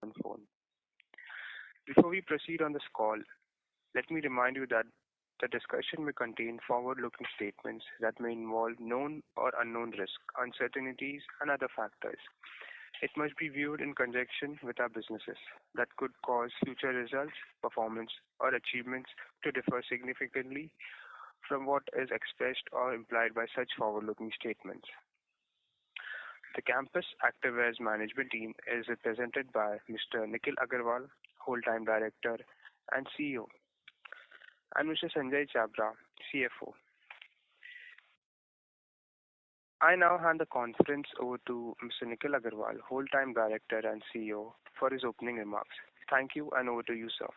on phone. Before we proceed on this call, let me remind you that the discussion may contain forward-looking statements that may involve known or unknown risks, uncertainties, and other factors. It must be viewed in conjunction with our businesses that could cause future results, performance, or achievements to differ significantly from what is expressed or implied by such forward-looking statements. The Campus Activewear's management team is represented by Mr. Nikhil Agarwal, Whole-Time Director and CEO, and Mr. Sanjay Chabra, CFO. I now hand the conference over to Mr. Nikhil Agarwal, Whole-Time Director and CEO, for his opening remarks. Thank you, and over to you, sir.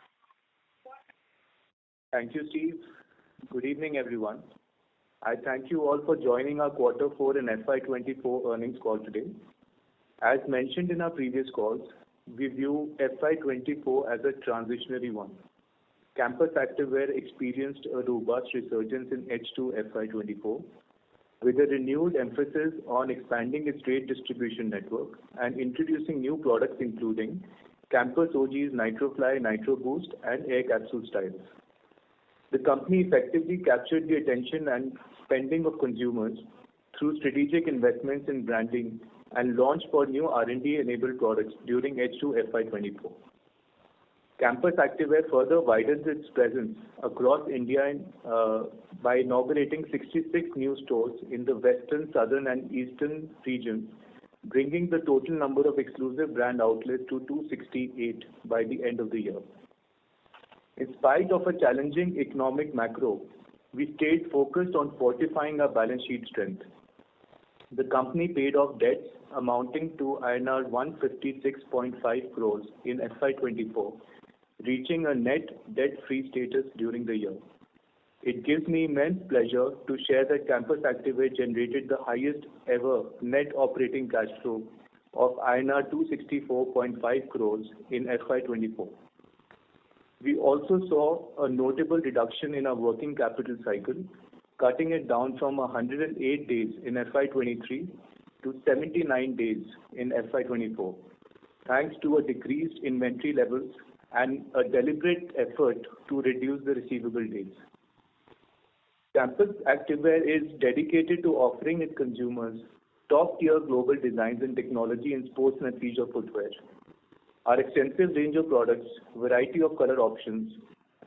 Thank you, Steve. Good evening, everyone. I thank you all for joining our Q4 and FY24 earnings call today. As mentioned in our previous calls, we view FY24 as a transitionary one. Campus Activewear experienced a robust resurgence in H2 FY24 with a renewed emphasis on expanding its trade distribution network and introducing new products including Campus OG's NitroFly, Nitro Boost, and Air Capsule styles. The company effectively captured the attention and spending of consumers through strategic investments in branding and launch for new R&D-enabled products during H2 FY24. Campus Activewear further widens its presence across India by inaugurating 66 new stores in the western, southern, and eastern regions, bringing the total number of exclusive brand outlets to 268 by the end of the year. In spite of a challenging economic macro, we stayed focused on fortifying our balance sheet strength. The company paid off debts amounting to INR 156.5 crores in FY24, reaching a net debt-free status during the year. It gives me immense pleasure to share that Campus Activewear generated the highest ever net operating cash flow of INR 264.5 crores in FY24. We also saw a notable reduction in our working capital cycle, cutting it down from 108 days in FY23 to 79 days in FY24, thanks to a decreased inventory levels and a deliberate effort to reduce the receivable days. Campus Activewear is dedicated to offering its consumers top-tier global designs and technology in sports and leisure footwear. Our extensive range of products, variety of color options,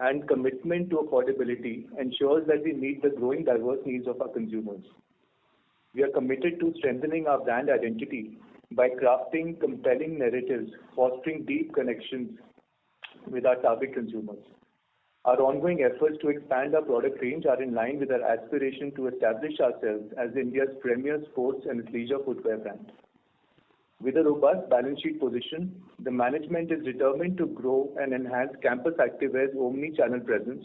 and commitment to affordability ensures that we meet the growing diverse needs of our consumers. We are committed to strengthening our brand identity by crafting compelling narratives, fostering deep connections with our target consumers. Our ongoing efforts to expand our product range are in line with our aspiration to establish ourselves as India's premier sports and leisure footwear brand. With a robust balance sheet position, the management is determined to grow and enhance Campus Activewear's omni-channel presence,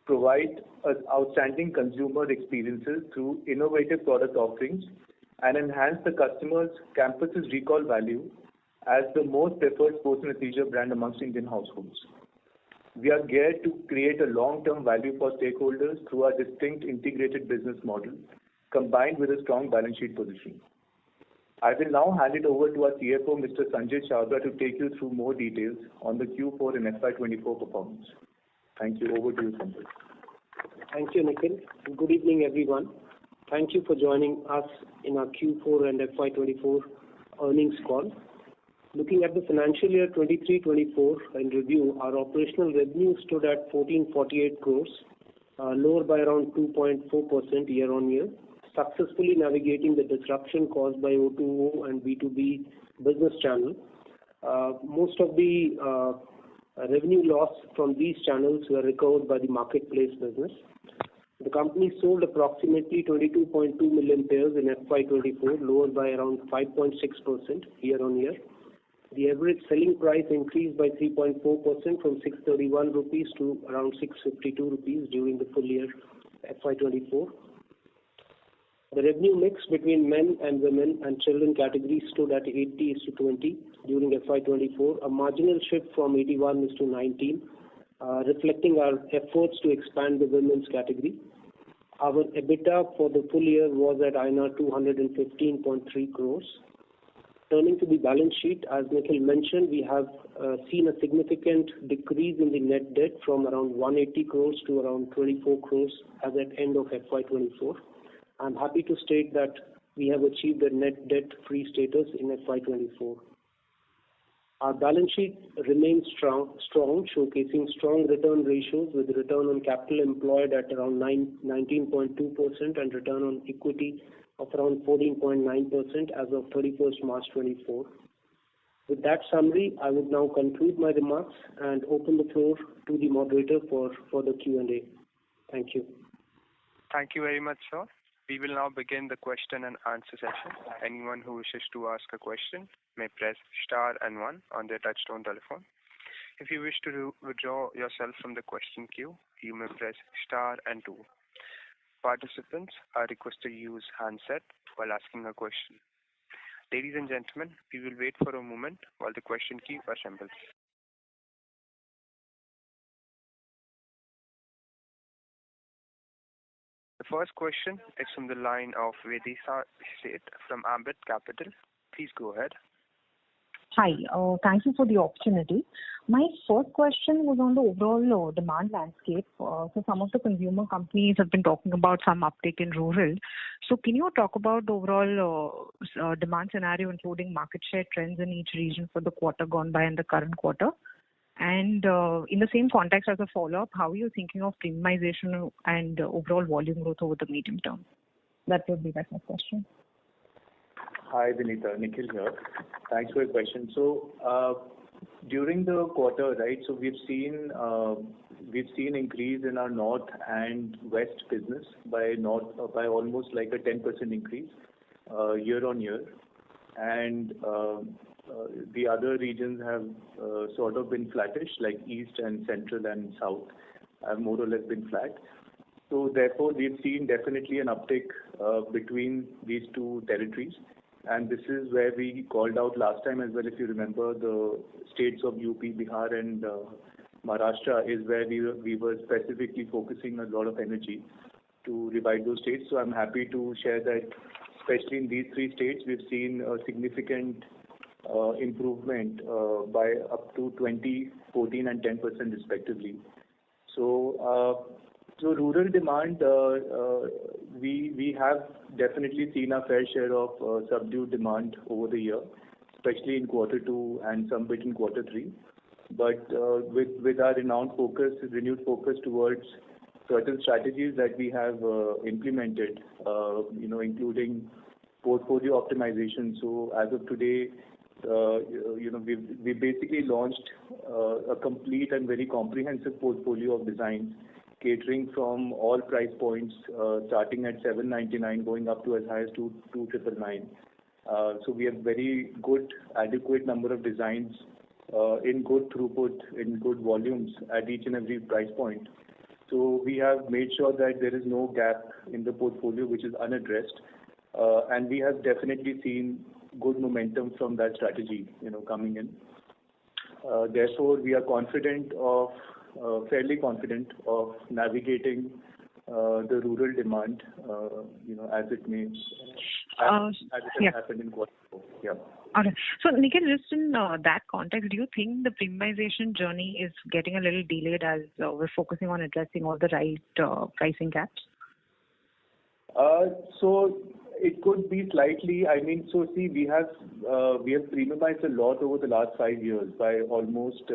provide outstanding consumer experiences through innovative product offerings, and enhance the customer's campus's recall value as the most preferred sports and leisure brand amongst Indian households. We are geared to create a long-term value for stakeholders through our distinct integrated business model, combined with a strong balance sheet position. I will now hand it over to our CFO, Mr. Sanjay Chabra, to take you through more details on the Q4 and FY24 performance. Thank you. Over to you, Sanjay. Thank you, Nikhil. Good evening, everyone. Thank you for joining us in our Q4 and FY24 earnings call. Looking at the financial year 23-24 in review, our operational revenue stood at 1448 crores, lower by around 2.4% year-on-year, successfully navigating the disruption caused by O2O and B2B business channel. Most of the revenue loss from these channels were recovered by the marketplace business. The company sold approximately 22.2 million pairs in FY24, lower by around 5.6% year-on-year. The average selling price increased by 3.4% from 631 rupees to around 652 rupees during the full year FY24. The revenue mix between men and women and children categories stood at 80:20 during FY24, a marginal shift from 81:19, reflecting our efforts to expand the women's category. Our EBITDA for the full year was at INR 215.3 crores. Turning to the balance sheet, as Nikhil mentioned, we have seen a significant decrease in the net debt from around 180 crores to around 24 crores as at end of FY24. I'm happy to state that we have achieved a net debt-free status in FY24. Our balance sheet remains strong, showcasing strong return ratios with return on capital employed at around 19.2% and return on equity of around 14.9% as of 31st March 24. With that summary, I would now conclude my remarks and open the floor to the moderator for the Q&A. Thank you. Thank you very much, sir. We will now begin the question and answer session. Anyone who wishes to ask a question may press star and 1 on their touchtone telephone. If you wish to withdraw yourself from the question queue, you may press star and 2. Participants are requested to use handset while asking a question. Ladies and gentlemen, we will wait for a moment while the question queue assembles. The first question is from the line of Vedisa Sheth from Ambit Capital. Please go ahead. Hi, thank you for the opportunity. My first question was on the overall demand landscape. So some of the consumer companies have been talking about some uptick in rural. So can you talk about the overall demand scenario, including market share trends in each region for the quarter gone by and the current quarter? And in the same context as a follow-up, how are you thinking of premiumization and overall volume growth over the medium term? That would be my first question. Hi, Vinita. Nikhil here. Thanks for your question. So, during the quarter, right, so we've seen increase in our north and west business by almost like a 10% increase year on year. And the other regions have sort of been flattish, like east and central and south have more or less been flat. So therefore, we've seen definitely an uptick between these two territories. And this is where we called out last time as well, if you remember, the states of UP, Bihar and Maharashtra is where we were specifically focusing a lot of energy to revive those states. So I'm happy to share that, especially in these three states, we've seen a significant improvement by up to 20, 14 and 10% respectively. So rural demand, we have definitely seen a fair share of subdued demand over the year, especially in quarter 2 and some bit in quarter 3. But with our renewed focus towards certain strategies that we have implemented, including portfolio optimization. So as of today, we basically launched a complete and very comprehensive portfolio of designs catering from all price points, starting at 799, going up to as high as 2,999. So we have very good, adequate number of designs in good throughput, in good volumes at each and every price point. So we have made sure that there is no gap in the portfolio which is unaddressed, and we have definitely seen good momentum from that strategy, coming in. Therefore, we are fairly confident of navigating the rural demand, as it may, as it has happened in quarter 4. Yeah. Okay. So, Nikhil, just in that context, do you think the premiumization journey is getting a little delayed as we're focusing on addressing all the right pricing gaps? So it could be slightly. I mean, so see, we have premiumized a lot over the last 5 years by almost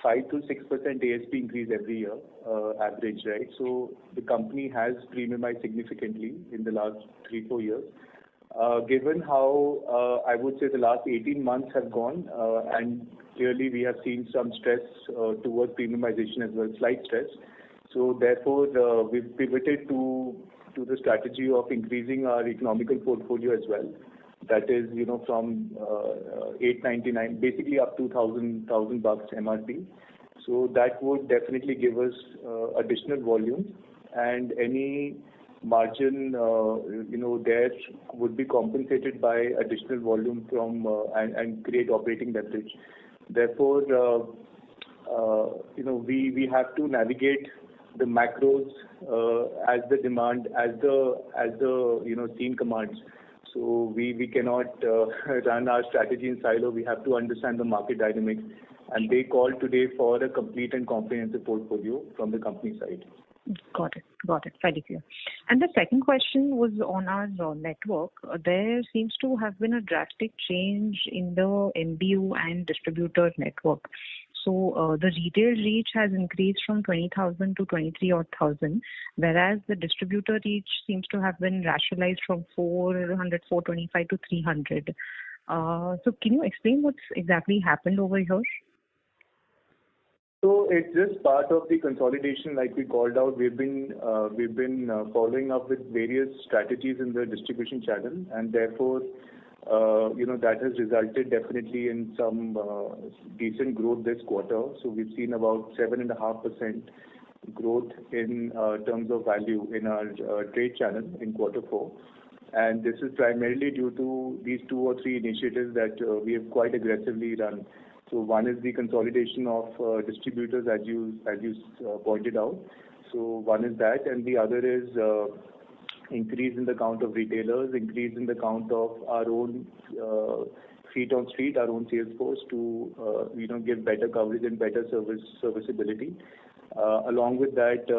5 to 6% ASP increase every year, average, right? So the company has premiumized significantly in the last 3-4 years. Given how I would say the last 18 months have gone, and clearly we have seen some stress towards premiumization as well, slight stress. So therefore, we've pivoted to the strategy of increasing our economical portfolio as well. That is, from 899, basically up to $1,000 MRP. So that would definitely give us additional volume, and any margin, there would be compensated by additional volume from and create operating leverage. Therefore, we have to navigate the macros as the demand, as the scene commands. So we cannot run our strategy in silo. We have to understand the market dynamics, and they called today for a complete and comprehensive portfolio from the company side. Got it. Very clear. And the second question was on our network. There seems to have been a drastic change in the MBO and distributor network. So the retail reach has increased from 20,000 to 23,000, whereas the distributor reach seems to have been rationalized from 425 to 300. So can you explain what's exactly happened over here? So it's just part of the consolidation, like we called out. We've been following up with various strategies in the distribution channel, and therefore, that has resulted definitely in some decent growth this quarter. So we've seen about 7.5% growth in terms of value in our trade channel in Q4. And this is primarily due to these 2 or 3 initiatives that we have quite aggressively run. So one is the consolidation of distributors, as you pointed out. So one is that, and the other is increase in the count of retailers, increase in the count of our own feet on street, our own sales force to give better coverage and better serviceability. Along with that,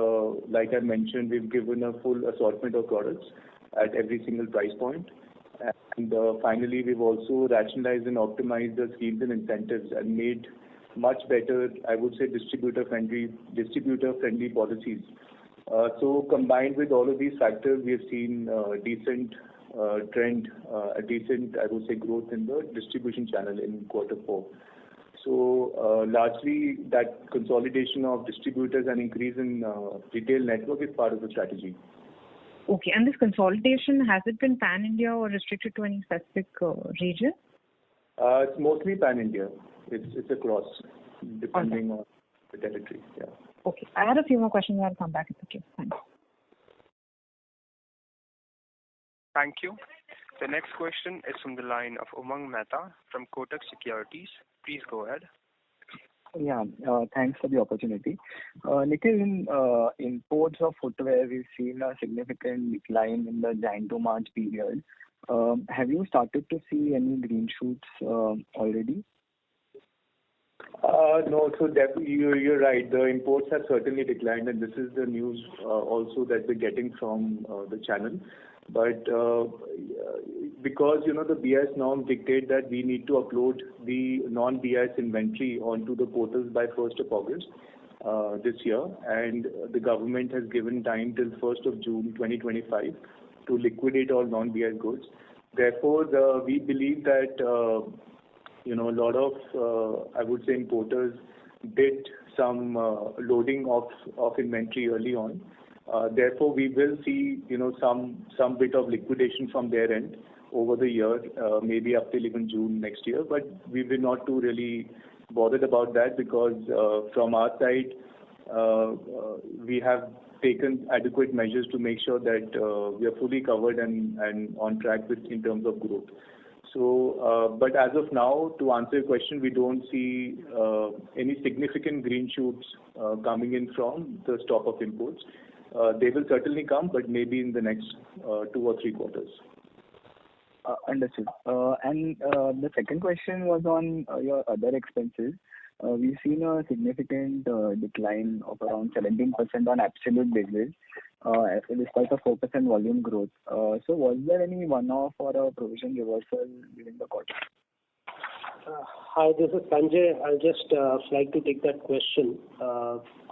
like I mentioned, we've given a full assortment of products at every single price point. And finally, we've also rationalized and optimized the schemes and incentives and made much better, I would say, distributor-friendly policies. So combined with all of these factors, we have seen decent trend, a decent, I would say, growth in the distribution channel in Q4. So largely that consolidation of distributors and increase in retail network is part of the strategy. Okay, and this consolidation, has it been pan-India or restricted to any specific region? It's mostly pan-India. It's across, depending on the territory. Yeah. Okay, I had a few more questions. I'll come back if okay. Thanks. Thank you. The next question is from the line of Umang Mehta from Kotak Securities. Please go ahead. Yeah, thanks for the opportunity. Nikhil, in imports of footwear, we've seen a significant decline in the Jan to March period. Have you started to see any green shoots already? No, so you're right. The imports have certainly declined, and this is the news also that we're getting from the channel. But because the BIS norms dictate that we need to upload the non-BIS inventory onto the portals by 1st of August this year, and the government has given time till 1st of June 2025 to liquidate all non-BIS goods. Therefore, we believe that a lot of I would say importers did some loading of inventory early on. Therefore, we will see some bit of liquidation from their end over the year, maybe up till even June next year. But we will not too really bothered about that because from our side, we have taken adequate measures to make sure that we are fully covered and on track in terms of growth. So, but as of now, to answer your question, we don't see any significant green shoots coming in from the stop of imports. They will certainly come, but maybe in the next 2 or 3 quarters. Understood. And the second question was on your other expenses. We've seen a significant decline of around 17% on absolute basis, despite a 4% volume growth. So was there any one-off or a provision reversal during the quarter? Hi, this is Sanjay. I'll just like to take that question.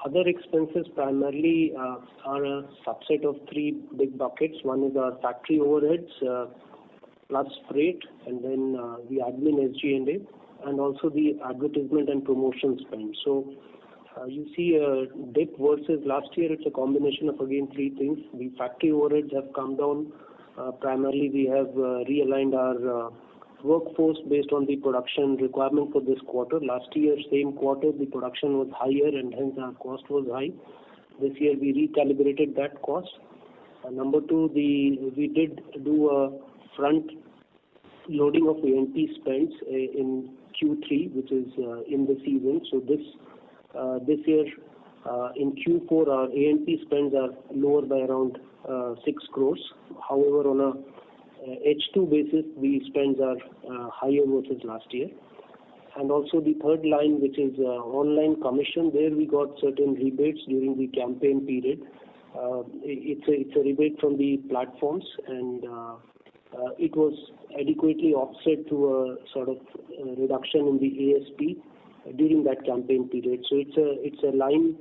Other expenses primarily are a subset of 3 big buckets. One is our factory overheads, plus freight, and then the admin SG&A, and also the advertisement and promotion spend. So you see a dip versus last year. It's a combination of, again, 3 things. The factory overheads have come down. Primarily, we have realigned our workforce based on the production requirement for this quarter. Last year, same quarter, the production was higher and hence our cost was high. This year, we recalibrated that cost. Number 2, we did do a front loading of A&P spends in Q3, which is in the season. So this year, in Q4, our A&P spends are lower by around 6 crores. However, on a H2 basis, the spends are higher versus last year. And also the third line, which is online commission, there we got certain rebates during the campaign period. It's a rebate from the platforms, and it was adequately offset to a sort of reduction in the ASP during that campaign period. So it's a line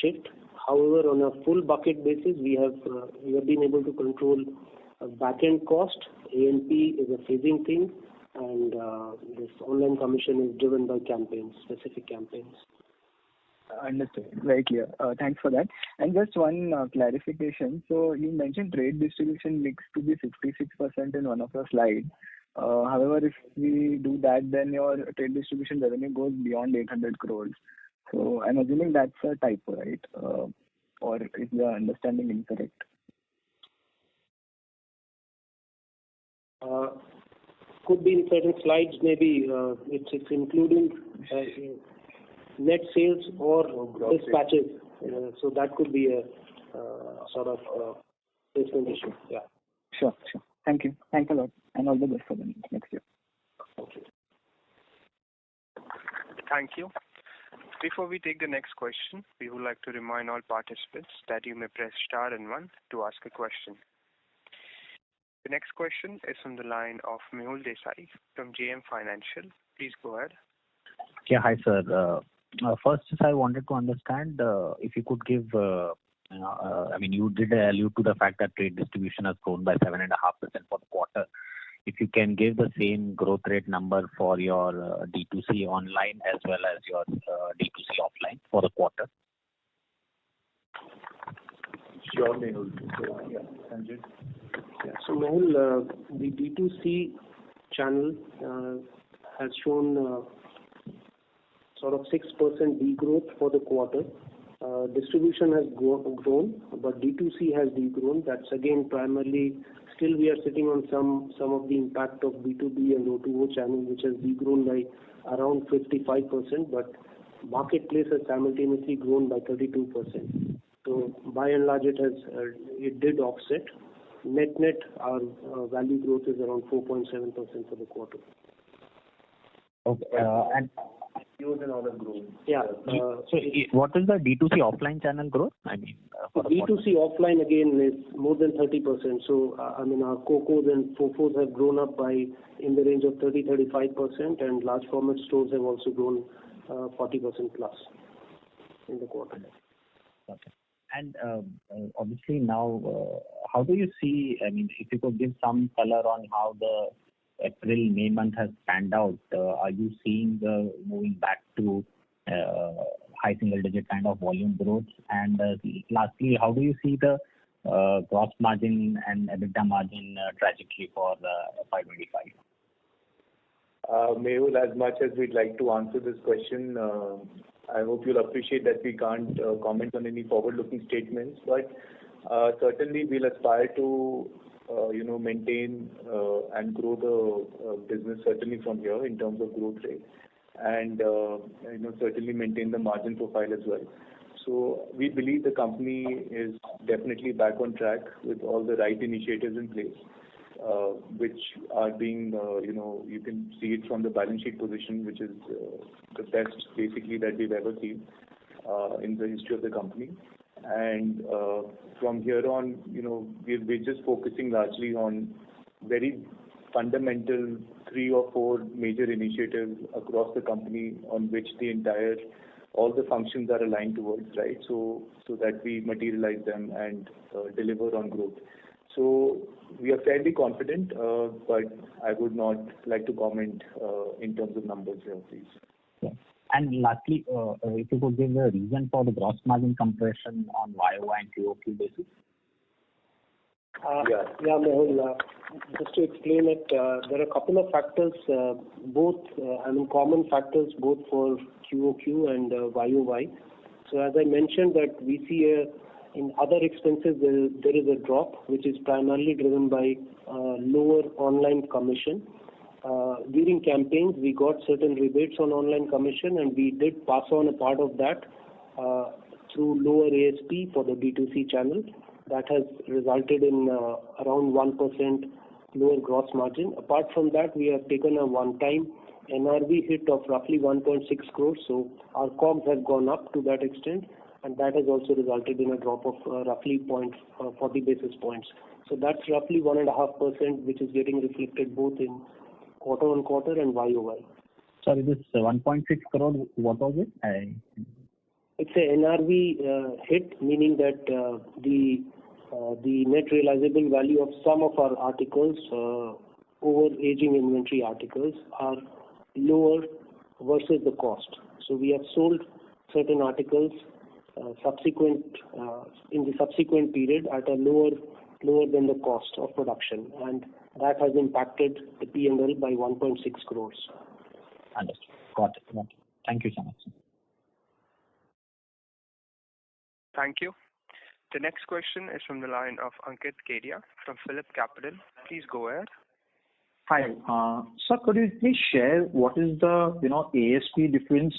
shift. However, on a full bucket basis, we have been able to control back-end cost. A&P is a phasing thing, and this online commission is driven by campaigns, specific campaigns. Understood. Very clear. Thanks for that. And just one clarification. So you mentioned trade distribution mix to be 56% in one of your slides. However, if we do that, then your trade distribution revenue goes beyond 800 crores. So I'm assuming that's a typo, right? Or is the understanding incorrect? Could be in certain slides, maybe it's including net sales or dispatches. So that could be a sort of placement issue. Yeah. Sure. Thank you. Thanks a lot. And all the best for the next year. Okay. Thank you. Before we take the next question, we would like to remind all participants that you may press star and 1 to ask a question. The next question is from the line of Mehul Desai from JM Financial. Please go ahead. Yeah, hi sir. First, I wanted to understand if you could give, you did allude to the fact that trade distribution has grown by 7.5% for the quarter. If you can give the same growth rate number for your D2C online as well as your D2C offline for the quarter. Sure, Mehul. Yeah, Sanjay. Yeah. So Mehul, the D2C channel has shown sort of 6% degrowth for the quarter. Distribution has grown, but D2C has degrown. That's again primarily, still we are sitting on some of the impact of B2B and O2O channel, which has degrown by around 55%, but marketplace has simultaneously grown by 32%. So by and large, it did offset. Net, our value growth is around 4.7% for the quarter. Okay. And Yours and all have grown. Yeah. So what is the D2C offline channel growth? For the D2C offline again is more than 30%. So our Cocos and Fofos have grown up by in the range of 30-35%, and large format stores have also grown 40% plus in the quarter. Okay. And obviously now, how do you see? If you could give some color on how the April-May month has panned out, are you seeing the moving back to high single-digit kind of volume growth? And lastly, how do you see the gross margin and EBITDA margin trajectory for FY25? Mehul, as much as we'd like to answer this question, I hope you'll appreciate that we can't comment on any forward-looking statements, but certainly we'll aspire to maintain and grow the business certainly from here in terms of growth rate, and certainly maintain the margin profile as well. So we believe the company is definitely back on track with all the right initiatives in place, which are being, you can see it from the balance sheet position, which is the best basically that we've ever seen in the history of the company. And from here on, we're just focusing largely on very fundamental 3 or 4 major initiatives across the company on which all the functions are aligned towards, right? So that we materialize them and deliver on growth. So we are fairly confident, but I would not like to comment in terms of numbers here, please. Yeah. And lastly, if you could give the reason for the gross margin compression on YOY and QOQ basis. Yeah, Mehul, just to explain it, there are a couple of factors, common factors both for QOQ and YOY. So as I mentioned that we see in other expenses there is a drop, which is primarily driven by lower online commission. During campaigns, we got certain rebates on online commission, and we did pass on a part of that through lower ASP for the B2C channel. That has resulted in around 1% lower gross margin. Apart from that, we have taken a one-time NRV hit of roughly 1.6 crores. So our COGS have gone up to that extent, and that has also resulted in a drop of roughly 40 basis points. So that's roughly 1.5%, which is getting reflected both in quarter-on-quarter and YOY. Sorry, this 1.6 crore, what was it? It's a NRV hit, meaning that the net realizable value of some of our articles, over aging inventory articles, are lower versus the cost. So we have sold certain articles in the subsequent period at a lower than the cost of production, and that has impacted the P&L by 1.6 crores. Understood. Got it. Thank you so much. Thank you. The next question is from the line of Ankit Kedia from Phillip Capital. Please go ahead. Hi. Sir, could you please share what is the ASP difference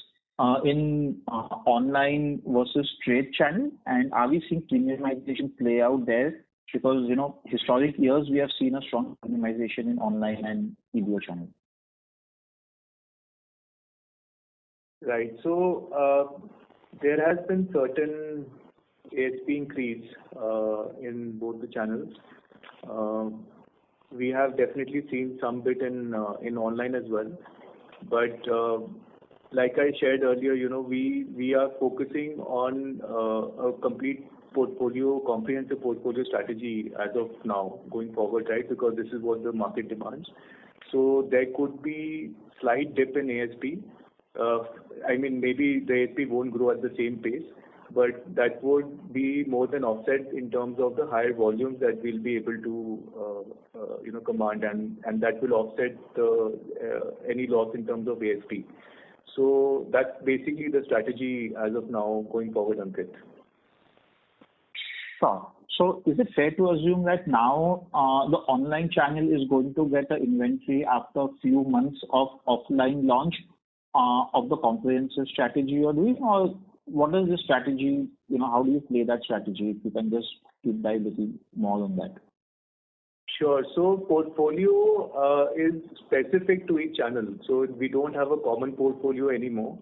in online versus trade channel, and are we seeing premiumization play out there? Because historic years we have seen a strong premiumization in online and EBO channel. Right. So there has been certain ASP increase in both the channels. We have definitely seen some bit in online as well, but like I shared earlier, we are focusing on a comprehensive portfolio strategy as of now going forward, right? Because this is what the market demands. So there could be slight dip in ASP. Maybe the ASP won't grow at the same pace, but that would be more than offset in terms of the higher volumes that we'll be able to command, and that will offset any loss in terms of ASP. So that's basically the strategy as of now going forward, Ankit. Sure. So is it fair to assume that now the online channel is going to get an inventory after a few months of offline launch of the comprehensive strategy you're doing, or what is the strategy? How do you play that strategy? If you can just deep dive a little more on that. Sure. So portfolio is specific to each channel. So we don't have a common portfolio anymore.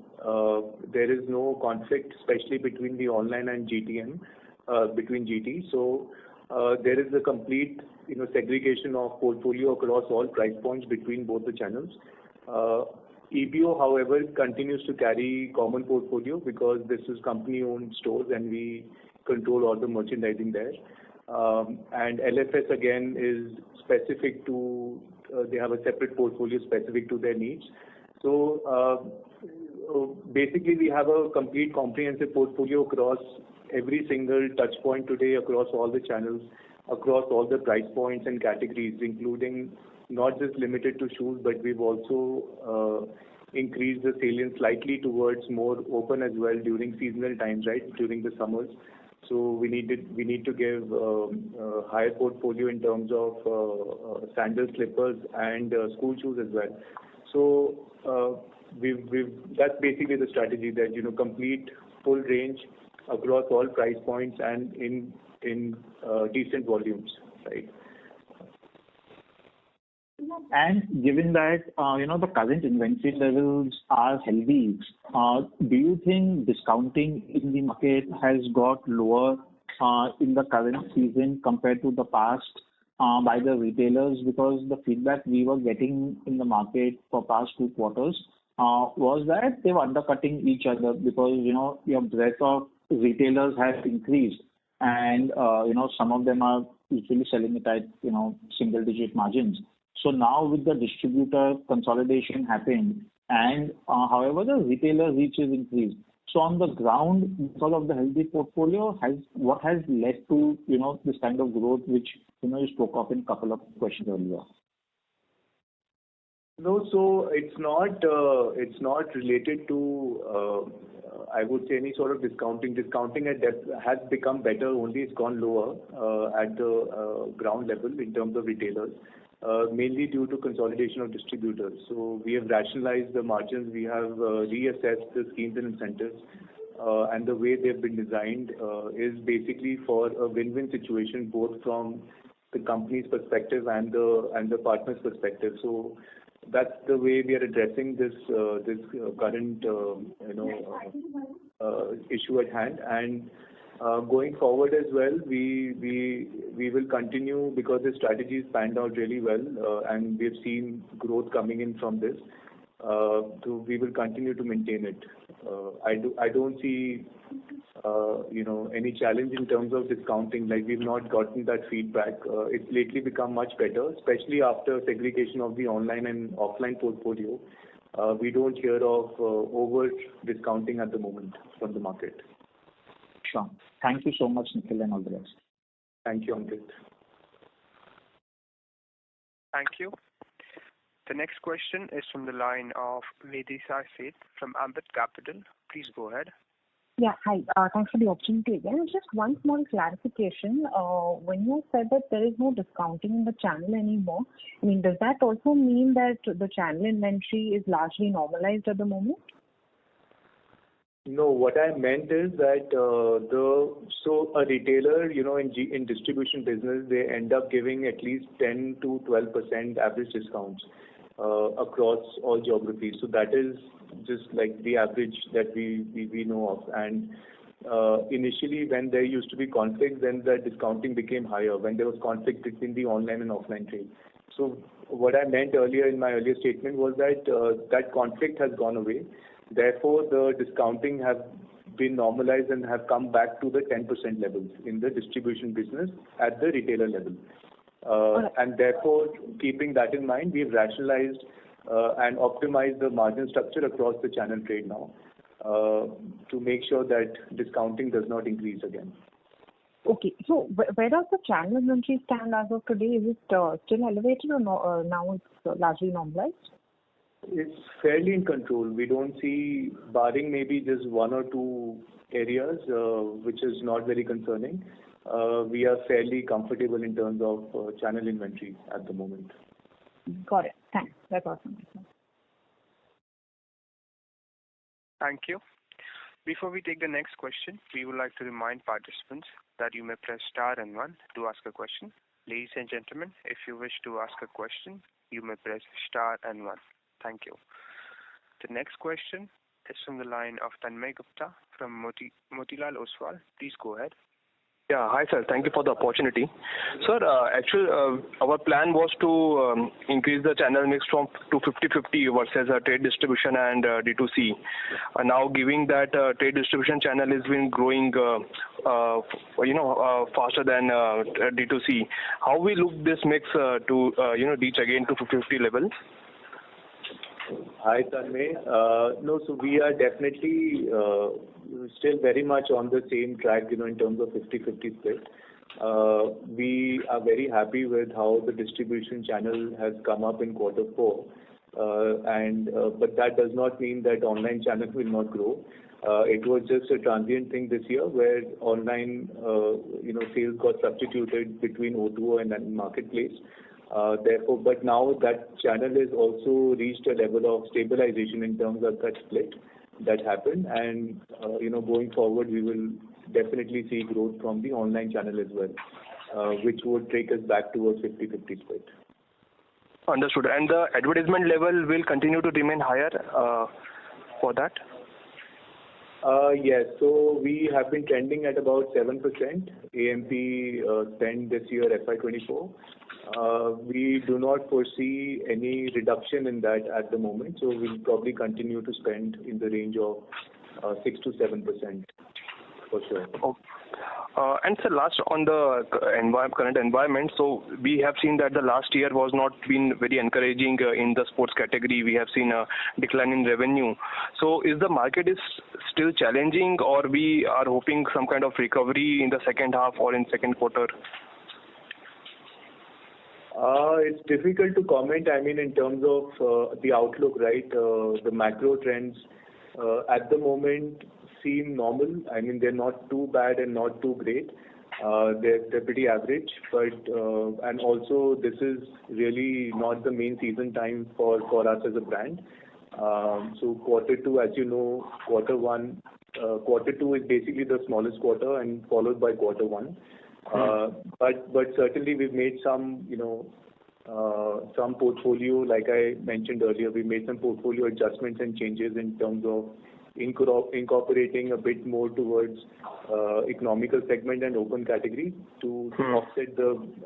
There is no conflict, especially between the online and GTM, between GT. So there is a complete segregation of portfolio across all price points between both the channels. EBO, however, continues to carry common portfolio because this is company-owned stores and we control all the merchandising there. And LFS again is specific to, they have a separate portfolio specific to their needs. So basically we have a complete comprehensive portfolio across every single touch point today, across all the channels, across all the price points and categories, including not just limited to shoes, but we've also increased the salience slightly towards more open as well during seasonal times, right, during the summers. So we need to give higher portfolio in terms of sandals, slippers, and school shoes as well. So that's basically the strategy, that complete full range across all price points and in decent volumes, right? And given that the current inventory levels are healthy, do you think discounting in the market has got lower in the current season compared to the past by the retailers? Because the feedback we were getting in the market for past 2 quarters was that they were undercutting each other because your breadth of retailers has increased, and some of them are usually selling it at single-digit margins. So now with the distributor consolidation happened, and however the retailer reach is increased. So on the ground, because of the healthy portfolio, what has led to this kind of growth, which you spoke of in a couple of questions earlier? No, so it's not related to I would say any sort of discounting. Discounting has become better. Only it's gone lower at the ground level in terms of retailers. Mainly due to consolidation of distributors. So we have rationalized the margins, we have reassessed the schemes and incentives, and the way they've been designed is basically for a win-win situation both from the company's perspective and the partner's perspective. So that's the way we are addressing this current issue at hand. And going forward as well, we will continue, because the strategy has panned out really well, and we've seen growth coming in from this. So we will continue to maintain it. I don't see any challenge in terms of discounting. Like, we've not gotten that feedback. It's lately become much better, especially after segregation of the online and offline portfolio. We don't hear of over discounting at the moment from the market. Sure. Thank you so much, Nikhil, and all the best. Thank you, Ankit. Thank you. The next question is from the line of Vedisa Seth from Ambit Capital. Please go ahead. Yeah, hi. Thanks for the opportunity again. Just one small clarification. When you said that there is no discounting in the channel anymore, I mean, does that also mean that the channel inventory is largely normalized at the moment? No, what I meant is that a retailer, in distribution business, they end up giving at least 10 to 12% average discounts across all geographies. So that is just like the average that we know of. And initially, when there used to be conflict, then the discounting became higher when there was conflict between the online and offline trade. So what I meant earlier in my earlier statement was that that conflict has gone away. Therefore, the discounting have been normalized and have come back to the 10% levels in the distribution business at the retailer level. And therefore, keeping that in mind, we've rationalized and optimized the margin structure across the channel trade now to make sure that discounting does not increase again. Okay. So where does the channel inventory stand as of today? Is it still elevated or no, now it's largely normalized? It's fairly in control. We don't see, barring maybe just one or two areas, which is not very concerning. We are fairly comfortable in terms of channel inventory at the moment. Got it. Thanks. That's awesome. Thank you. Before we take the next question, we would like to remind participants that you may press star and 1 to ask a question. Ladies and gentlemen, if you wish to ask a question, you may press star and 1. Thank you. The next question is from the line of Tanmay Gupta from Motilal Oswal. Please go ahead. Yeah, hi sir. Thank you for the opportunity. Sir, actually, our plan was to increase the channel mix from to 50-50 versus trade distribution and D2C. Now, given that trade distribution channel has been growing, faster than D2C, how we look this mix to reach again to 50-50 level? Hi, Tanmay. No, so we are definitely still very much on the same track, in terms of 50-50 split. We are very happy with how the distribution channel has come up in Q4. But that does not mean that online channel will not grow. It was just a transient thing this year where online, sales got substituted between O2O and marketplace. Therefore, but now that channel has also reached a level of stabilization in terms of that split that happened, and going forward we will definitely see growth from the online channel as well, which would take us back towards 50-50 split. Understood. And the advertisement level will continue to remain higher for that? Yes. So we have been trending at about 7% AMP spend this year, FY24. We do not foresee any reduction in that at the moment, so we'll probably continue to spend in the range of 6 to 7% for sure. Okay. And sir, last on the current environment, so we have seen that the last year was not been very encouraging in the sports category. We have seen a decline in revenue. So is the market is still challenging, or we are hoping some kind of recovery in the second half or in second quarter? It's difficult to comment. I mean, in terms of the outlook, right? The macro trends at the moment seem normal. I mean, they're not too bad and not too great. They're pretty average, but and also this is really not the main season time for us as a brand. So Q2, as you know, Q2 is basically the smallest quarter and followed by Q1. But certainly we've made some, some portfolio, like I mentioned earlier, we made some portfolio adjustments and changes in terms of incorporating a bit more towards economical segment and open category to offset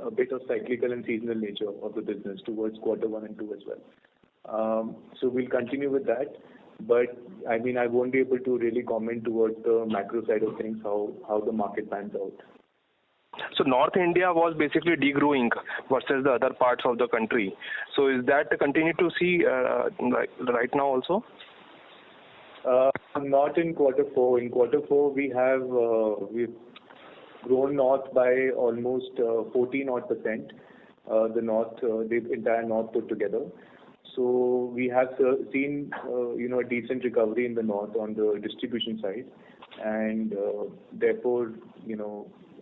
a bit of cyclical and seasonal nature of the business towards quarter 1 and 2 as well. So we'll continue with that. But I mean, I won't be able to really comment towards the macro side of things, how the market pans out. So North India was basically degrowing versus the other parts of the country. So is that continue to see right now also? Not in quarter 4. In quarter 4, we've grown north by almost 14 odd percent. The entire north put together. So we have seen a decent recovery in the north on the distribution side, and therefore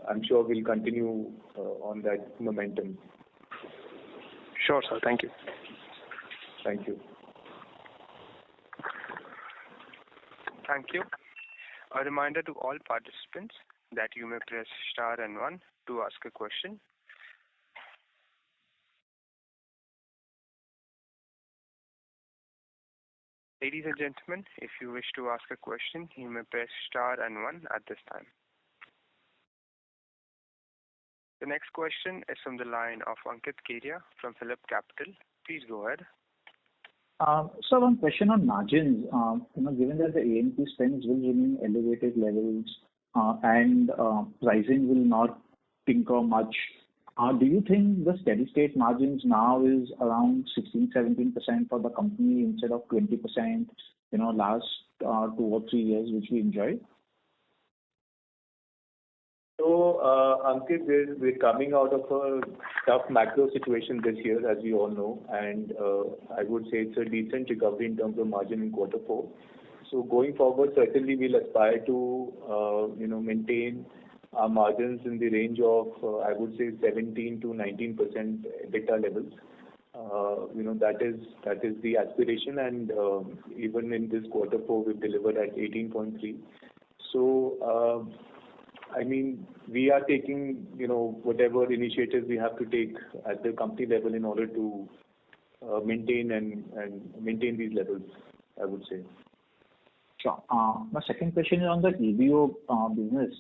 I'm sure we'll continue on that momentum. Sure, sir. Thank you. Thank you. Thank you. A reminder to all participants that you may press star and 1 to ask a question. Ladies and gentlemen, if you wish to ask a question, you may press star and 1 at this time. The next question is from the line of Ankit Kedia from Phillip Capital. Please go ahead. So one question on margins. Given that the A&P spends will remain elevated levels and pricing will not tinker much, do you think the steady state margins now is around 16-17% for the company instead of 20%, last 2 or 3 years which we enjoyed? So, Ankit, we're coming out of a tough macro situation this year, as we all know, and I would say it's a decent recovery in terms of margin in quarter 4. So going forward, certainly we'll aspire to, maintain our margins in the range of, I would say, 17 to 19% EBITDA levels. That is the aspiration, and even in this quarter 4, we've delivered at 18.3. So, I mean, we are taking, whatever initiatives we have to take at the company level in order to maintain these levels, I would say. Sure. My second question is on the EBO business.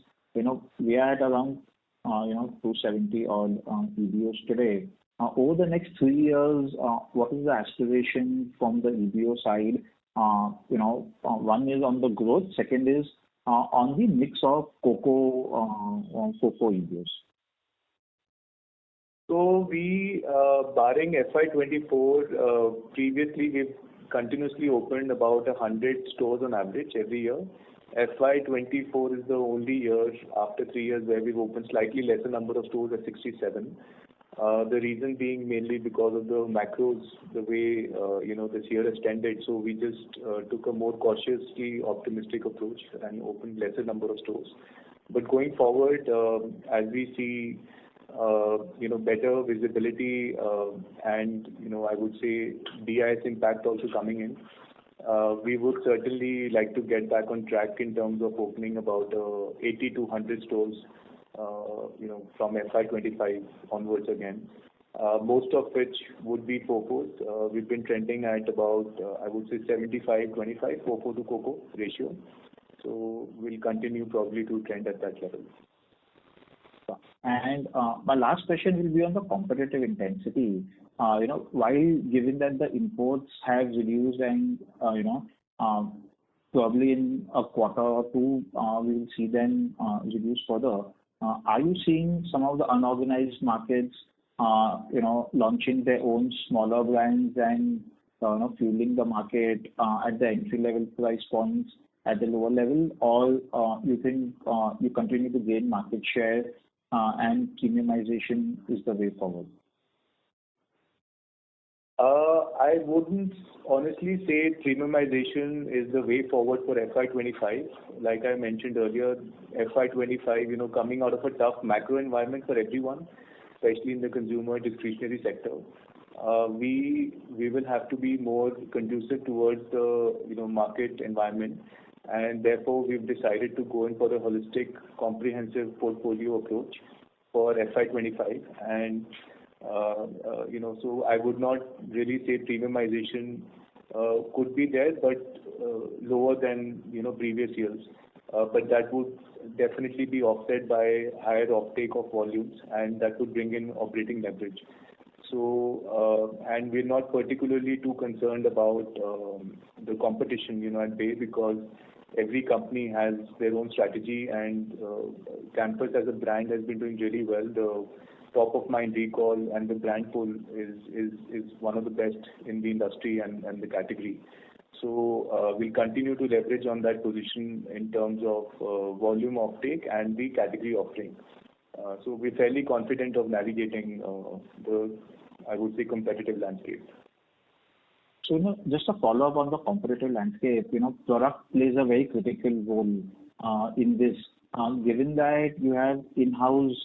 We are at around 270 odd EBOs today. Over the next 3 years, what is the aspiration from the EBO side? One is on the growth. Second is on the mix of cocoa EBOs. So we, barring FY24, previously we've continuously opened about 100 stores on average every year. FY24 is the only year after 3 years where we've opened slightly lesser number of stores at 67. The reason being mainly because of the macros, the way, this year has tended. So we just took a more cautiously optimistic approach and opened lesser number of stores. But going forward, as we see, better visibility, and, I would say DIS impact also coming in, we would certainly like to get back on track in terms of opening about 80 to 100 stores, from FY25 onwards again. Most of which would be FOFOs. We've been trending at about, I would say 75-25 FOFO to COCO ratio. So we'll continue probably to trend at that level. And my last question will be on the competitive intensity. While given that the imports have reduced and, probably in a quarter or 2, we will see them reduce further. Are you seeing some of the unorganized markets, launching their own smaller brands and, fueling the market at the entry level price points at the lower level? Or you think you continue to gain market share and premiumization is the way forward? I wouldn't honestly say premiumization is the way forward for FY25. Like I mentioned earlier, FY25, coming out of a tough macro environment for everyone, especially in the consumer discretionary sector, we will have to be more conducive towards the, market environment, and therefore we've decided to go in for a holistic, comprehensive portfolio approach for FY25, and so I would not really say premiumization could be there, but lower than previous years. But that would definitely be offset by higher offtake of volumes, and that would bring in operating leverage. So, and we're not particularly too concerned about the competition, at bay, because every company has their own strategy, and Campus as a brand has been doing really well. The top of mind recall and the brand pull is one of the best in the industry and the category. So we'll continue to leverage on that position in terms of volume offtake and the category offering. So we're fairly confident of navigating I would say, competitive landscape. So, just a follow-up on the competitive landscape, product plays a very critical role in this. Given that you have in-house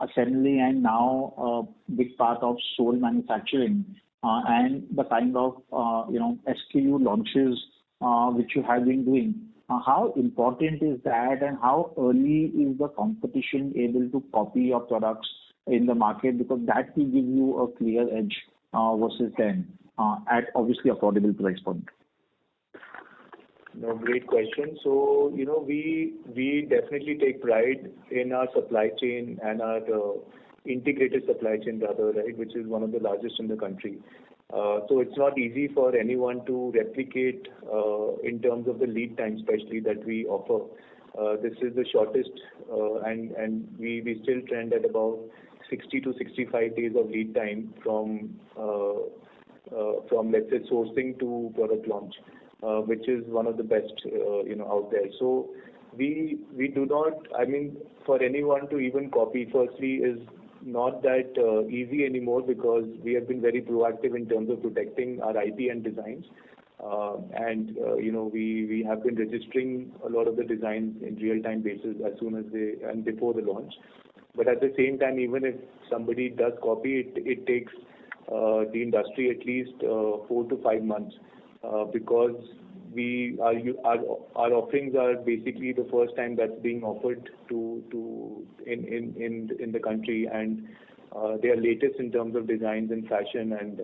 assembly and now a big part of sole manufacturing, and the kind of SKU launches which you have been doing, how important is that, and how early is the competition able to copy your products in the market, because that will give you a clear edge versus them at obviously affordable price point? No, great question. So, we definitely take pride in our supply chain and our integrated supply chain rather, right, which is one of the largest in the country. So it's not easy for anyone to replicate in terms of the lead time, especially that we offer. This is the shortest, and we still trend at about 60 to 65 days of lead time from let's say sourcing to product launch, which is one of the best out there. So we do not, for anyone to even copy firstly is not that easy anymore, because we have been very proactive in terms of protecting our IP and designs. We have been registering a lot of the designs in real-time basis as soon as and before the launch. But at the same time, even if somebody does copy it takes the industry at least 4 to 5 months, because our offerings are basically the first time that's being offered in the country, and they are latest in terms of designs and fashion and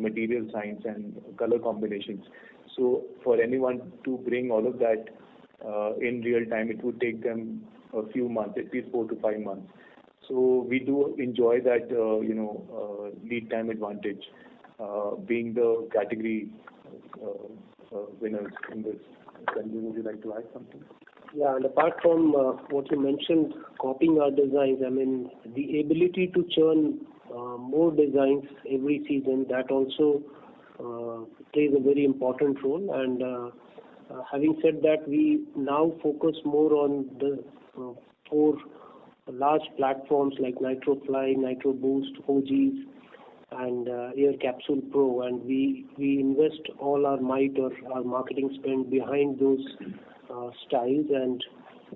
material science and color combinations. So for anyone to bring all of that in real time, it would take them a few months, at least 4 to 5 months. So we do enjoy that lead time advantage, being the category winners in this. Sanjay, would you like to add something? Yeah, and apart from what you mentioned, copying our designs, the ability to churn more designs every season, that also plays a very important role. And having said that, we now focus more on the 4 large platforms like NitroFly, Nitro Boost, OGs, and Air Capsule Pro, and we invest all our might or our marketing spend behind those styles, and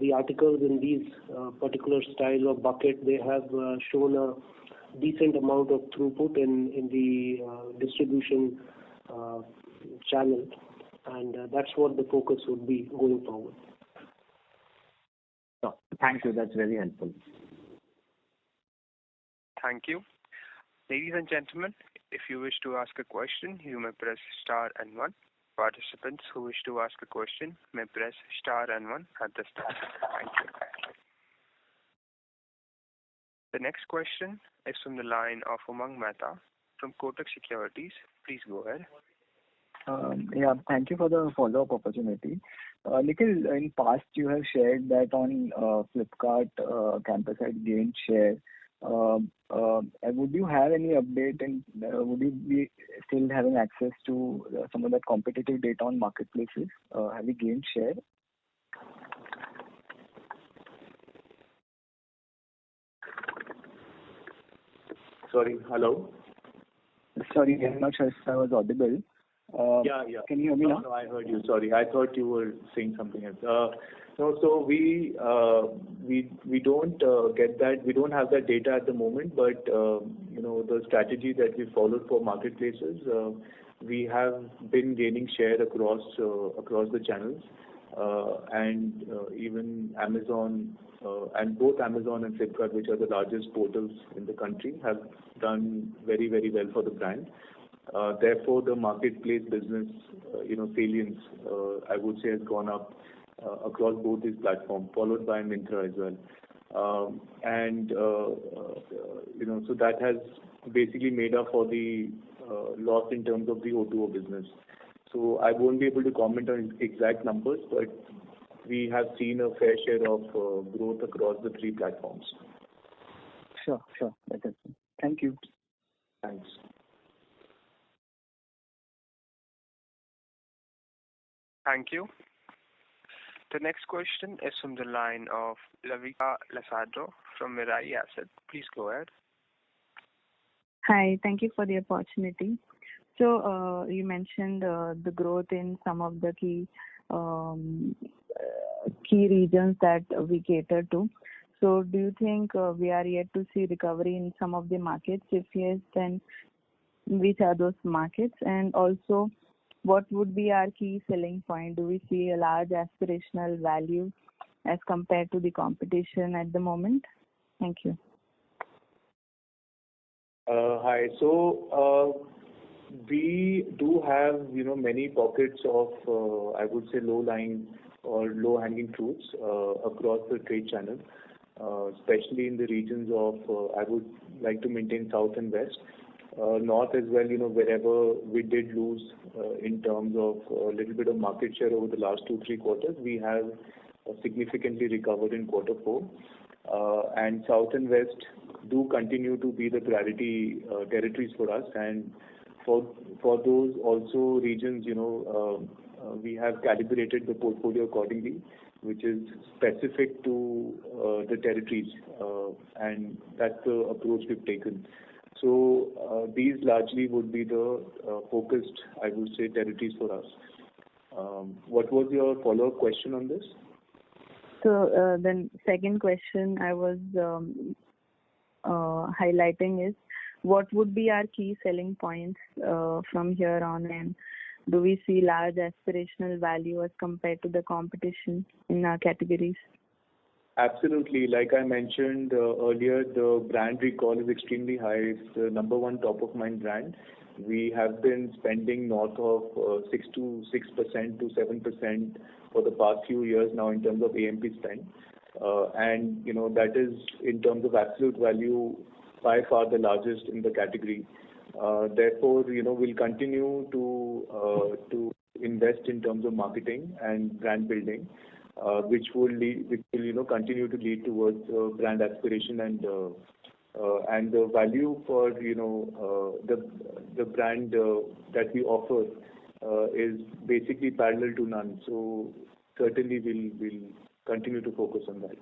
the articles in these particular style or bucket, they have shown a decent amount of throughput in the distribution channel, and that's what the focus would be going forward. Thank you. That's very helpful. Thank you. Ladies and gentlemen, if you wish to ask a question, you may press star and 1. Participants who wish to ask a question may press star and 1 at this time. Thank you. The next question is from the line of Umang Mehta from Kotak Securities. Please go ahead. Thank you for the follow-up opportunity. Nikhil, in past you have shared that on Flipkart, Campus had gained share. Would you have any update, and would you be still having access to some of that competitive data on marketplaces? Have you gained share? Sorry, hello? Sorry, I'm not sure if I was audible. Yeah. Can you hear me now? No, I heard you. Sorry, I thought you were saying something else. So we don't get that. We don't have that data at the moment. But the strategy that we followed for marketplaces, we have been gaining share across the channels, and even Amazon and both Amazon and Flipkart, which are the largest portals in the country, have done very, very well for the brand. Therefore, the marketplace business, salience, I would say, has gone up across both these platforms, followed by Myntra as well. So that has basically made up for the loss in terms of the O2O business. So I won't be able to comment on exact numbers, but we have seen a fair share of growth across the three platforms. Sure. That is it. Thank you. Thanks. Thank you. The next question is from the line of Lavika Lasadro from Mirae Asset. Please go ahead. Hi, thank you for the opportunity. So you mentioned the growth in some of the key regions that we cater to. So do you think we are yet to see recovery in some of the markets? If yes, then which are those markets? And also, what would be our key selling point? Do we see a large aspirational value as compared to the competition at the moment? Thank you. Hi. So we do have, many pockets of, I would say, low-lying or low-hanging fruits across the trade channel, especially in the regions of, I would like to maintain South and West. North as well, wherever we did lose in terms of a little bit of market share over the last 2-3 quarters, we have significantly recovered in Q4. And South and West do continue to be the priority territories for us. And for those also regions, we have calibrated the portfolio accordingly, which is specific to the territories. And that's the approach we've taken. So these largely would be the focused, I would say, territories for us. What was your follow-up question on this? So then second question I was highlighting is, what would be our key selling points from here on, and do we see large aspirational value as compared to the competition in our categories? Absolutely. Like I mentioned earlier, the brand recall is extremely high. It's the number one top-of-mind brand. We have been spending north of 6% to 7% for the past few years now in terms of AMP spend. And, that is in terms of absolute value by far the largest in the category. Therefore, we'll continue to invest in terms of marketing and brand building, which will continue to lead towards brand aspiration and the value for the brand that we offer is basically parallel to none. So certainly we'll continue to focus on that.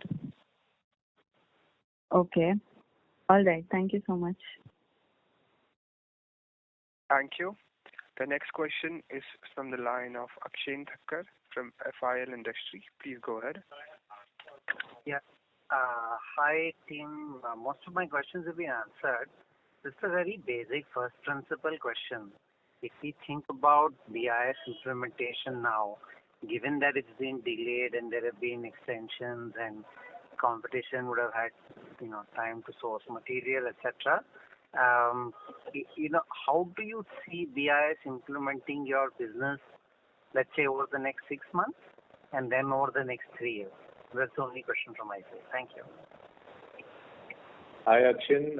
Okay. All right. Thank you so much. Thank you. The next question is from the line of Akshay Thakkar from FIL Industry. Please go ahead. Yeah. Hi, team. Most of my questions have been answered. This is a very basic first principle question. If we think about BIS implementation now, given that it's been delayed and there have been extensions and competition would have had time to source material, etc., how do you see BIS implementing your business, let's say, over the next 6 months and then over the next 3 years? That's the only question from my side. Thank you. Hi, Akshay.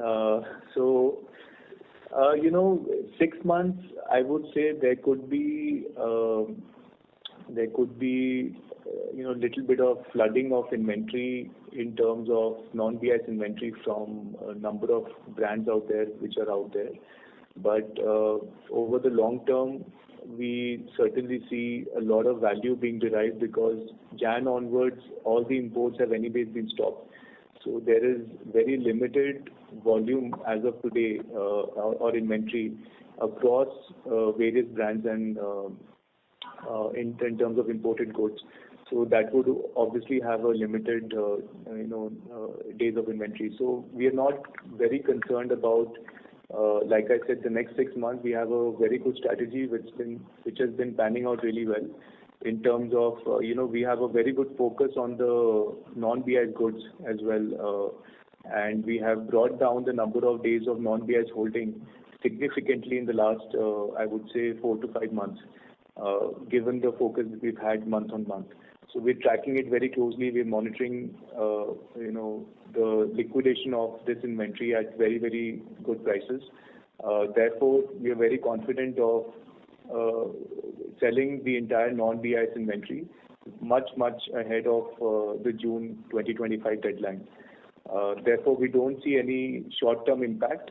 6 months, I would say there could be little bit of flooding of inventory in terms of non-BIS inventory from a number of brands out there which are out there. But over the long term, we certainly see a lot of value being derived because Jan onwards, all the imports have anyways been stopped. So there is very limited volume as of today or inventory across various brands and in terms of imported goods. So that would obviously have a limited days of inventory. So we are not very concerned about, like I said, the next 6 months. We have a very good strategy which has been panning out really well. in terms of, we have a very good focus on the non-BIS goods as well, and we have brought down the number of days of non-BIS holding significantly in the last, I would say, 4 to 5 months, given the focus that we've had month on month. So we're tracking it very closely. We're monitoring, the liquidation of this inventory at very, very good prices. Therefore, we are very confident of selling the entire non-BIS inventory much ahead of the June 2025 deadline. Therefore, we don't see any short-term impact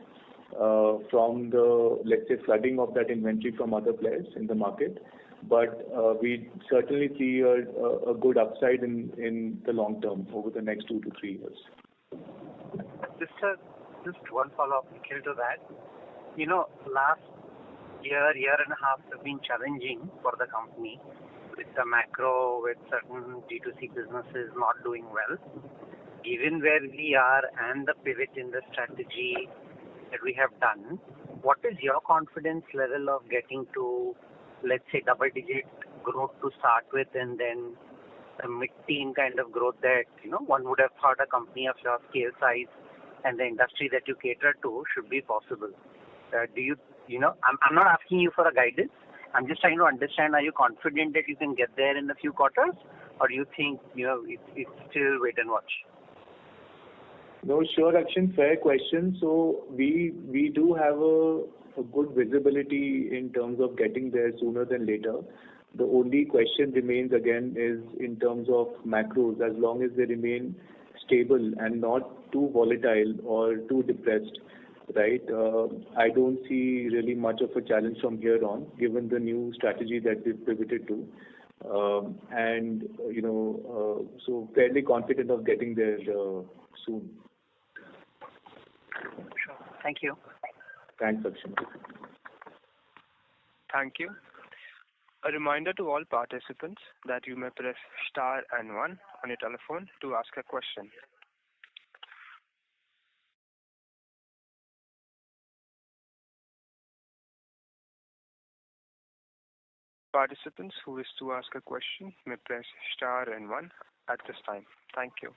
from the, let's say, flooding of that inventory from other players in the market. But we certainly see a good upside in the long term over the next 2 to 3 years. Just one follow-up, Nikhil, to that. Last year and a half have been challenging for the company with the macro, with certain D2C businesses not doing well. Given where we are and the pivot in the strategy that we have done, what is your confidence level of getting to, let's say, double-digit growth to start with, and then a mid-teen kind of growth that, one would have thought a company of your scale size and the industry that you cater to should be possible? I'm not asking you for a guidance. I'm just trying to understand, are you confident that you can get there in a few quarters, or do you think, it's still wait and watch? No, sure, Akshan, fair question. So we do have a good visibility in terms of getting there sooner than later. The only question remains again is in terms of macros. As long as they remain stable and not too volatile or too depressed, right? I don't see really much of a challenge from here on, given the new strategy that we've pivoted to. So fairly confident of getting there soon. Sure. Thank you. Thanks, Akshan. Thank you. A reminder to all participants that you may press star and 1 on your telephone to ask a question. Participants who wish to ask a question may press star and 1 at this time. Thank you.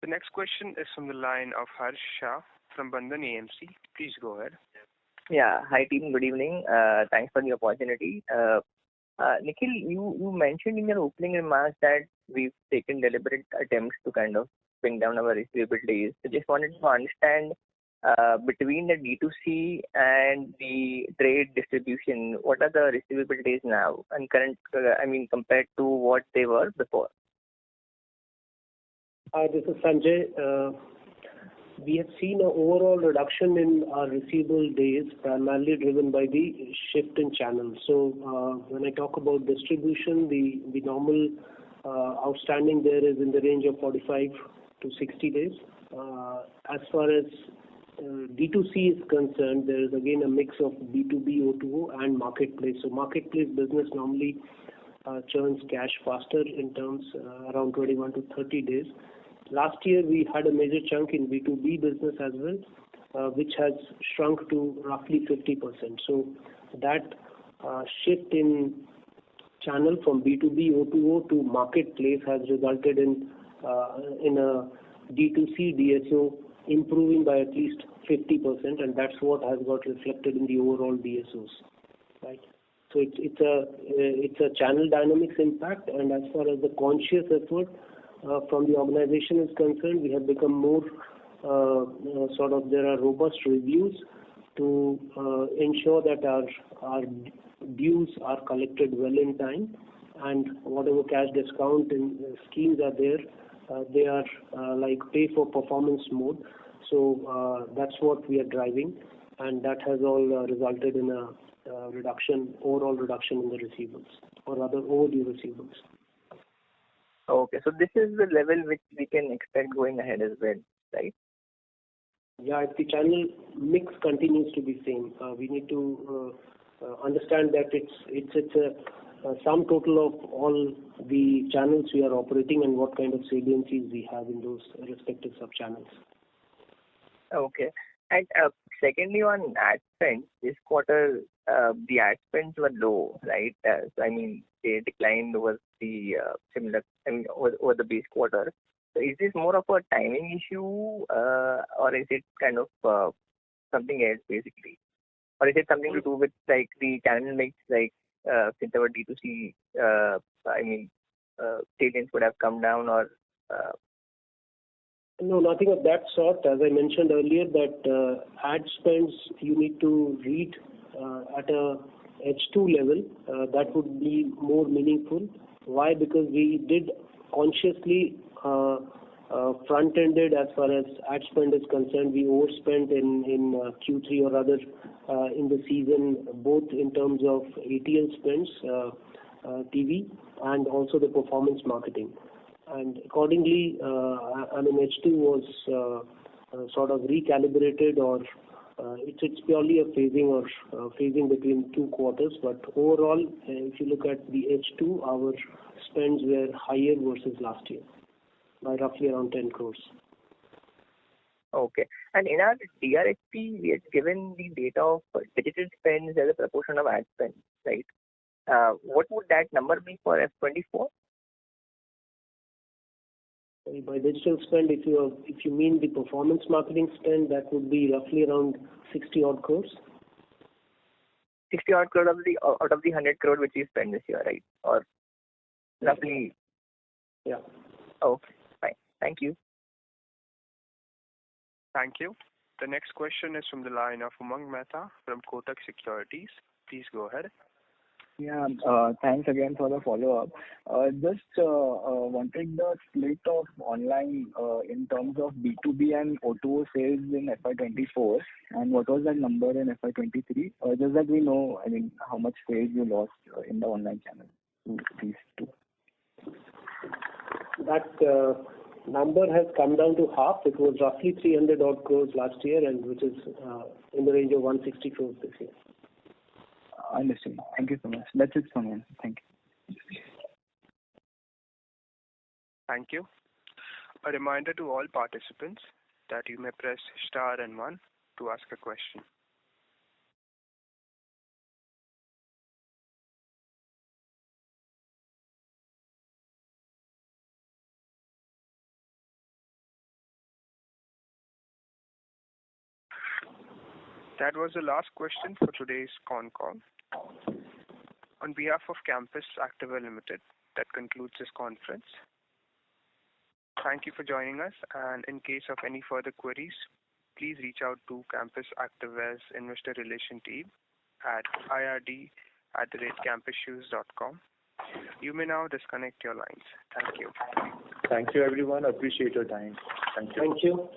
The next question is from the line of Harsh Shah from Bandhan AMC. Please go ahead. Yeah. Hi, team. Good evening. Thanks for the opportunity. Nikhil, you mentioned in your opening remarks that we've taken deliberate attempts to kind of bring down our receivable days. I just wanted to understand between the D2C and the trade distribution, what are the receivable days now and compared to what they were before? Hi, this is Sanjay. We have seen an overall reduction in our receivable days, primarily driven by the shift in channels. So when I talk about distribution, the normal outstanding there is in the range of 45 to 60 days. As far as D2C is concerned, there is again a mix of B2B, O2O, and marketplace. So marketplace business normally churns cash faster in terms around 21 to 30 days. Last year, we had a major chunk in B2B business as well, which has shrunk to roughly 50%. So that shift in channel from B2B, O2O to marketplace has resulted in a D2C DSO improving by at least 50%, and that's what has got reflected in the overall DSOs, right? So it's a channel dynamics impact, and as far as the conscious effort from the organization is concerned, we have become more there are robust reviews to ensure that our dues are collected well in time, and whatever cash discount and schemes are there, they are like pay for performance mode. So that's what we are driving, and that has all resulted in a overall reduction in the receivables, or rather overdue receivables. Okay, so this is the level which we can expect going ahead as well, right? Yeah, if the channel mix continues to be same, we need to understand that it's sum total of all the channels we are operating and what kind of saliencies we have in those respective sub-channels. Okay. And secondly, on ad spend, this quarter, the ad spends were low, right? So, I mean, they declined over the over the base quarter. So is this more of a timing issue, or is it kind of something else, basically? Or is it something to do with, like, the channel mix, like, since our D2C, salience would have come down, or... No, nothing of that sort. As I mentioned earlier, that ad spends you need to read at a H2 level. That would be more meaningful. Why? Because we did consciously front-ended as far as ad spend is concerned. We overspent in Q3 or rather in the season, both in terms of ATL spends, TV, and also the performance marketing. And accordingly, H2 was sort of recalibrated, or it's purely a phasing between two quarters. But overall, if you look at the H2, our spends were higher versus last year by roughly around 10 crores. Okay. And in our DRHP, we had given the data of digital spends as a proportion of ad spend, right? What would that number be for F24? By digital spend, if you mean the performance marketing spend, that would be roughly around 60 odd crores. 60 odd crores out of the 100 crore which you spend this year, right? Or roughly? Yeah. Okay, fine. Thank you. Thank you. The next question is from the line of Umang Mehta from Kotak Securities. Please go ahead. Yeah, thanks again for the follow-up. Just wanted the split of online in terms of B2B and O2O sales in FY24, and what was that number in FY23? Just that we know, how much sales you lost in the online channel to these two. That number has come down to half. It was roughly 300 odd crores last year, and which is in the range of 160 crores this year. Understood. Thank you so much. That's it from me. Thank you. Thank you. A reminder to all participants that you may press star and 1 to ask a question. That was the last question for today's con call. On behalf of Campus Activewear Limited, that concludes this conference. Thank you for joining us, and in case of any further queries, please reach out to Campus Activewear's Investor Relation team at ird@campusshoes.com. You may now disconnect your lines. Thank you. Thank you, everyone. Appreciate your time. Thank you. Thank you.